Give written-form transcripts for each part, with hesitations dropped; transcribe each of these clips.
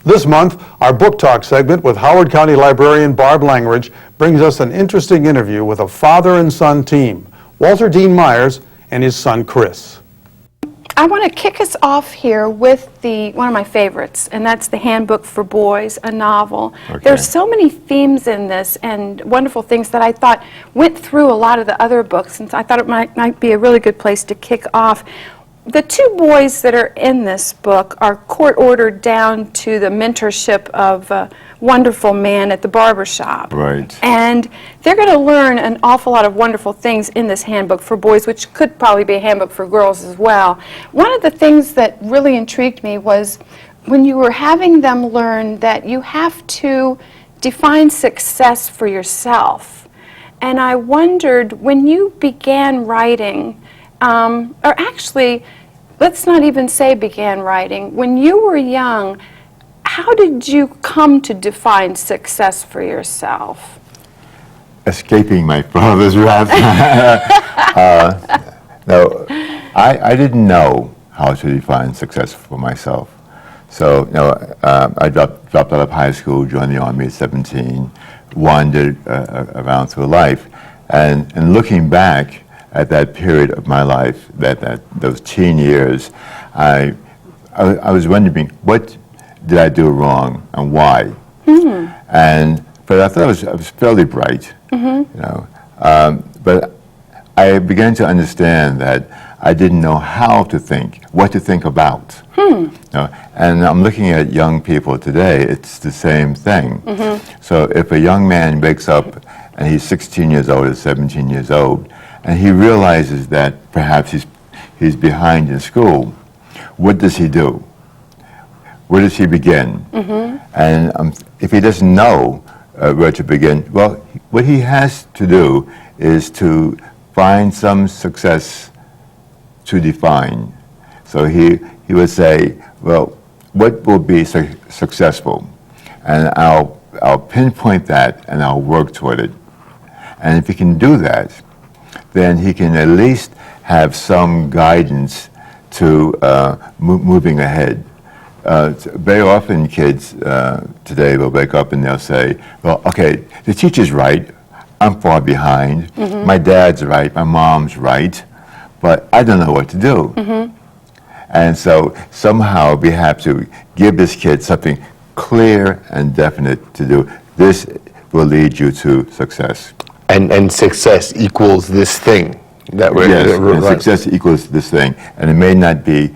This month, our Book Talk segment with Howard County Librarian Barb Langridge brings us an interesting interview with a father and son team, Walter Dean Meyers and his son Chris. I want to kick us off here with one of my favorites, and that's the Handbook for Boys, a novel. Okay. There's so many themes in this and wonderful things that I thought went through a lot of the other books, and so I thought it might be a really good place to kick off. The two boys that are in this book are court-ordered down to the mentorship of a wonderful man at the barber shop. Right. And they're going to learn an awful lot of wonderful things in this handbook for boys, which could probably be a handbook for girls as well. One of the things that really intrigued me was when you were having them learn that you have to define success for yourself. And I wondered, when you began writing, or actually, let's not even say began writing. When you were young, how did you come to define success for yourself? Escaping my father's wrath. No, I didn't know how to define success for myself. So, I dropped out of high school, joined the Army at 17, wandered around through life. And looking back at that period of my life, those teen years, I was wondering, what did I do wrong and why? But I thought I was fairly bright, but I began to understand that I didn't know how to think, what to think about. And I'm looking at young people today, it's the same thing. So if a young man wakes up and he's 16 years old or 17 years old, and he realizes that perhaps he's behind in school, what does he do? Where does he begin? And if he doesn't know where to begin, well, what he has to do is to find some success to define. So he would say, well, what will be successful? And I'll pinpoint that and I'll work toward it. And if he can do that, then he can at least have some guidance to moving ahead. Very often kids today will wake up and they'll say, well, okay, the teacher's right, I'm far behind, my dad's right, my mom's right, but I don't know what to do. And so somehow we have to give this kid something clear and definite to do. This will lead you to success. And success equals this thing that we're and success equals this thing, and it may not be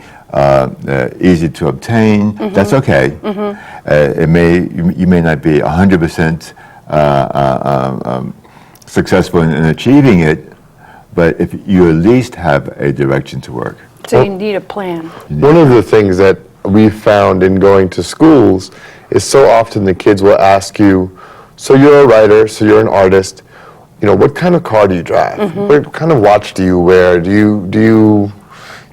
easy to obtain. That's okay. You may not be 100% successful in achieving it, but if you at least have a direction to work. So you need a plan. One of the things that we found in going to schools is so often the kids will ask you, so you're a writer, so you're an artist, what kind of car do you drive? What kind of watch do you wear? Who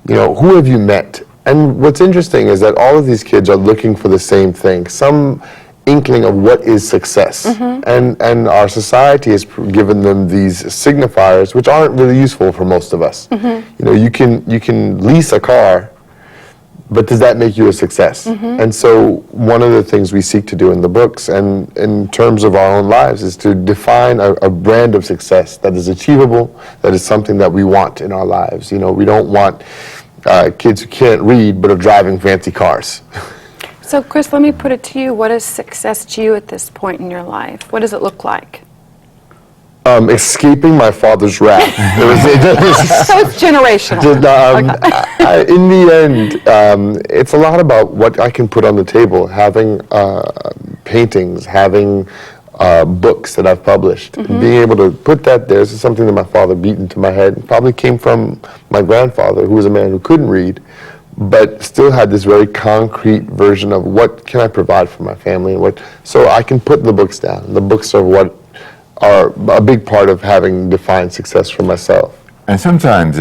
have you met? And what's interesting is that all of these kids are looking for the same thing, some inkling of what is success. And our society has given them these signifiers which aren't really useful for most of us. You can lease a car, but does that make you a success? And so one of the things we seek to do in the books and in terms of our own lives is to define a brand of success that is achievable, that is something that we want in our lives. We don't want kids who can't read but are driving fancy cars. So Chris, let me put it to you. What is success to you at this point in your life? What does it look like? Escaping my father's wrath. So it's generational. In the end, it's a lot about what I can put on the table, having paintings, having books that I've published. Being able to put that there is something that my father beat into my head. It probably came from my grandfather, who was a man who couldn't read, but still had this very concrete version of what can I provide for my family. So I can put the books down. The books are what are a big part of having defined success for myself. And sometimes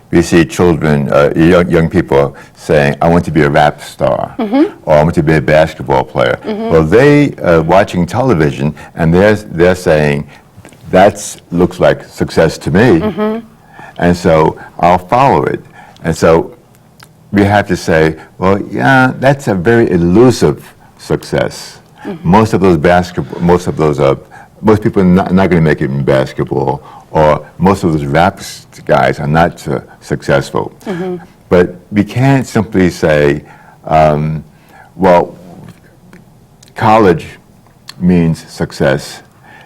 we see children, young people saying, I want to be a rap star, or I want to be a basketball player. Well, they watching television, and they're saying, that looks like success to me, and so I'll follow it. And so we have to say, well, yeah, that's a very elusive success. Most of those most people are not going to make it in basketball, or most of those rap guys are not successful. But we can't simply say, well, college means success.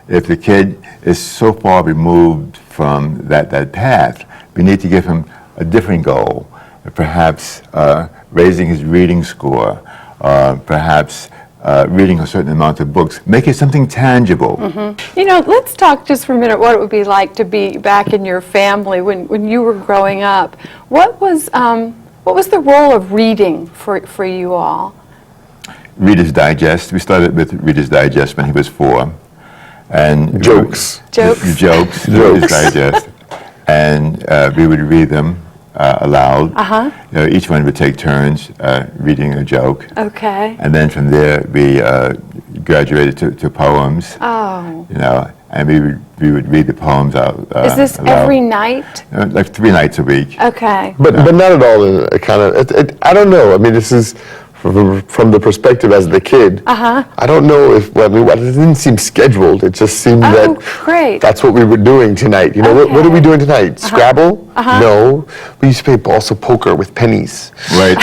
If the kid is so far removed from that path, we need to give him a different goal, perhaps raising his reading score, perhaps reading a certain amount of books, make it something tangible. You know, let's talk just for a minute what it would be like to be back in your family when you were growing up. What was the role of reading for you all? Reader's Digest. We started with Reader's Digest when he was 4. And Jokes. Jokes. Reader's Digest. And we would read them aloud. You know, each one would take turns reading a joke. Okay. And then from there we graduated to poems. Oh. You know, and we would read the poems out. Is this aloud. every night? Like 3 nights a week. Okay. But not at all in a kind of, I don't know. I mean, this is from the perspective as the kid. I don't know if, well, I mean, it didn't seem scheduled. It just seemed that great. that's what we were doing tonight. You know, what are we doing tonight? Scrabble? No. We used to play balls of poker with pennies. Right.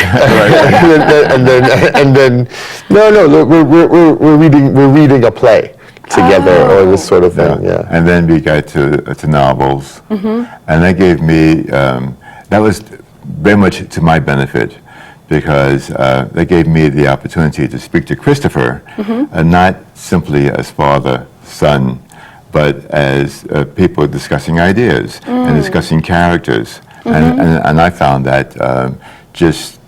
and then no, look, we're reading a play together, or this sort of thing. Yeah. And then we got to novels, and that gave me that was very much to my benefit, because they gave me the opportunity to speak to Christopher, not simply as father, son, but as people discussing ideas and discussing characters. And I found that just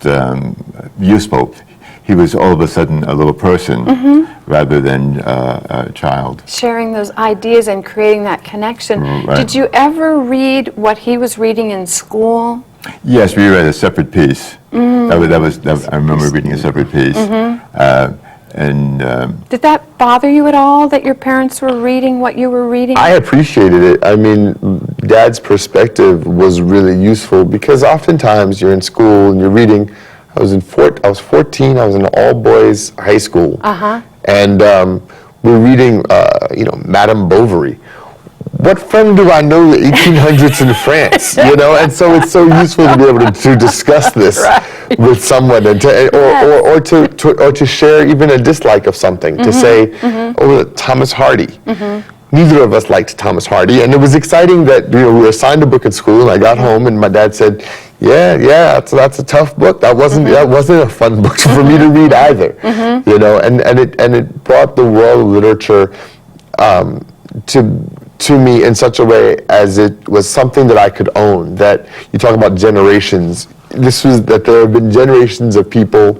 useful. He was all of a sudden a little person rather than a child. Sharing those ideas and creating that connection. Right. Did you ever read what he was reading in school? Yes, we read a separate piece. That was I remember reading a separate piece. Did that bother you at all that your parents were reading what you were reading? I appreciated it. I mean, Dad's perspective was really useful, because oftentimes you're in school and you're reading. I was 14. I was in an all-boys high school, and we're reading, Madame Bovary. What friend do I know the 1800s in France? You know, and so it's so useful to be able to discuss this with someone, and to share even a dislike of something. To say, oh, Thomas Hardy. Neither of us liked Thomas Hardy, and it was exciting that we were assigned a book at school. And I got home, and my dad said, "Yeah, that's a tough book. That wasn't a fun book for me to read either." You know, and it brought the world of literature to me in such a way as it was something that I could own. That you talk about generations. This was that there have been generations of people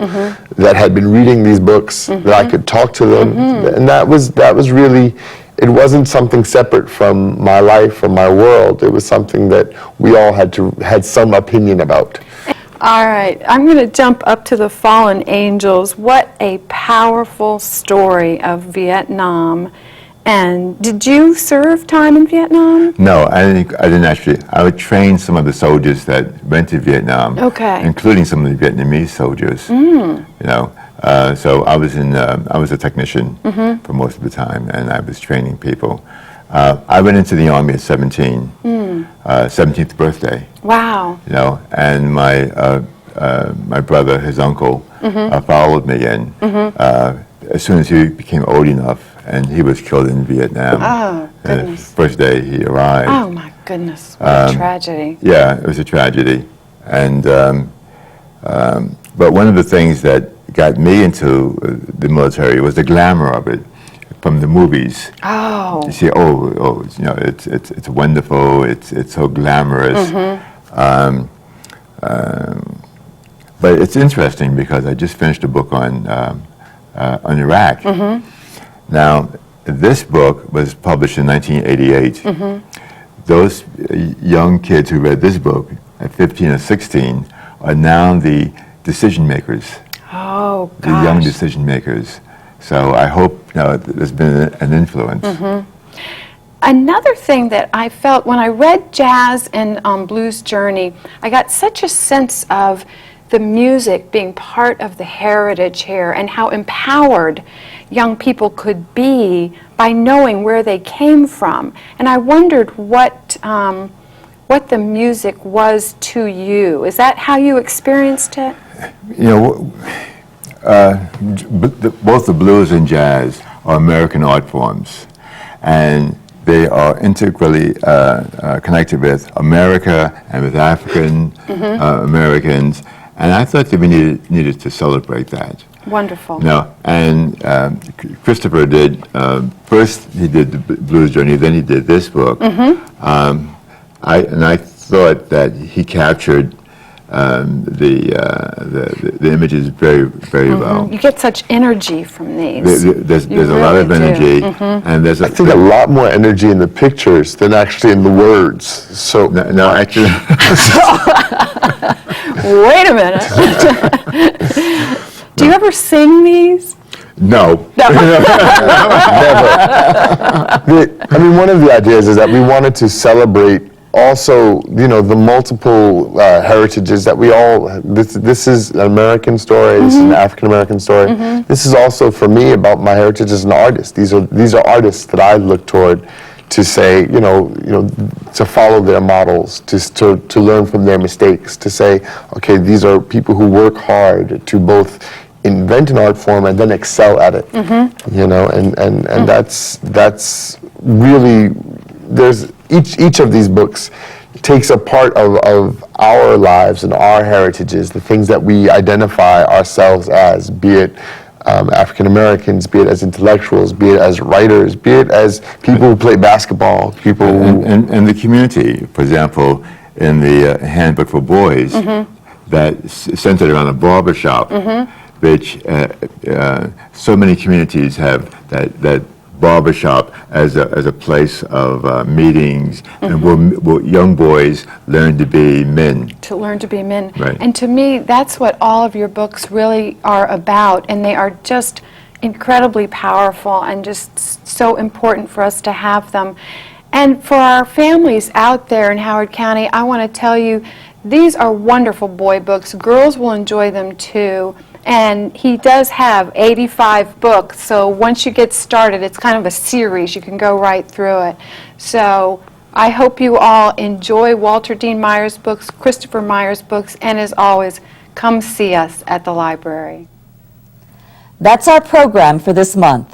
that had been reading these books, that I could talk to them, and that was really. It wasn't something separate from my life or my world. It was something that we all had some opinion about. All right, I'm going to jump up to the Fallen Angels. What a powerful story of Vietnam. And did you serve time in Vietnam? No, I didn't actually. I would train some of the soldiers that went to Vietnam, including some of the Vietnamese soldiers. You know, so I was a technician for most of the time, and I was training people. I went into the Army at 17, 17th birthday. Wow. You know, and my brother, his uncle, followed me in as soon as he became old enough. And he was killed in Vietnam. Oh, goodness. The first day he arrived. Oh, my goodness. What a tragedy. Yeah, it was a tragedy. And, but one of the things that got me into the military was the glamour of it from the movies. Oh. You see, you know, it's wonderful, it's so glamorous. But it's interesting because I just finished a book on Iraq. Now, this book was published in 1988. Those young kids who read this book at 15 or 16 are now the decision makers. Oh, gosh. The young decision makers. So I hope there's been an influence. Another thing that I felt when I read Jazz and Blues Journey, I got such a sense of the music being part of the heritage here and how empowered young people could be by knowing where they came from. And I wondered what the music was to you. Is that how you experienced it? You know, both the blues and jazz are American art forms, and they are integrally connected with America and with African Americans, and I thought that we needed to celebrate that. Wonderful. No, and Christopher did, first he did the Blues Journey, then he did this book. I thought that he captured the images very, very well. You get such energy from these. There's a lot of energy, and there's I think a lot more energy in the pictures than actually in the words. So no, actually. Wait a minute. Do you ever sing these? No. Never. I mean, one of the ideas is that we wanted to celebrate also, you know, the multiple heritages that we all, this is an American story, this is an African American story. This is also, for me, about my heritage as an artist. These are artists that I look toward to say, you know, to follow their models, to learn from their mistakes, to say, okay, these are people who work hard to both invent an art form and then excel at it. You know, and that's really, there's each of these books takes a part of our lives and our heritages, the things that we identify ourselves as, be it African Americans, be it as intellectuals, be it as writers, be it as people who play basketball, people who... And the community, for example, in the Handbook for Boys, that's centered around a barbershop, which so many communities have that barbershop as a place of meetings, and where young boys learn to be men. To learn to be men. Right. And to me, that's what all of your books really are about, and they are just incredibly powerful and just so important for us to have them. And for our families out there in Howard County, I want to tell you, these are wonderful boy books. Girls will enjoy them too. And he does have 85 books, so once you get started, it's kind of a series. You can go right through it. So I hope you all enjoy Walter Dean Meyers' books, Christopher Meyers' books, and as always, come see us at the library. That's our program for this month.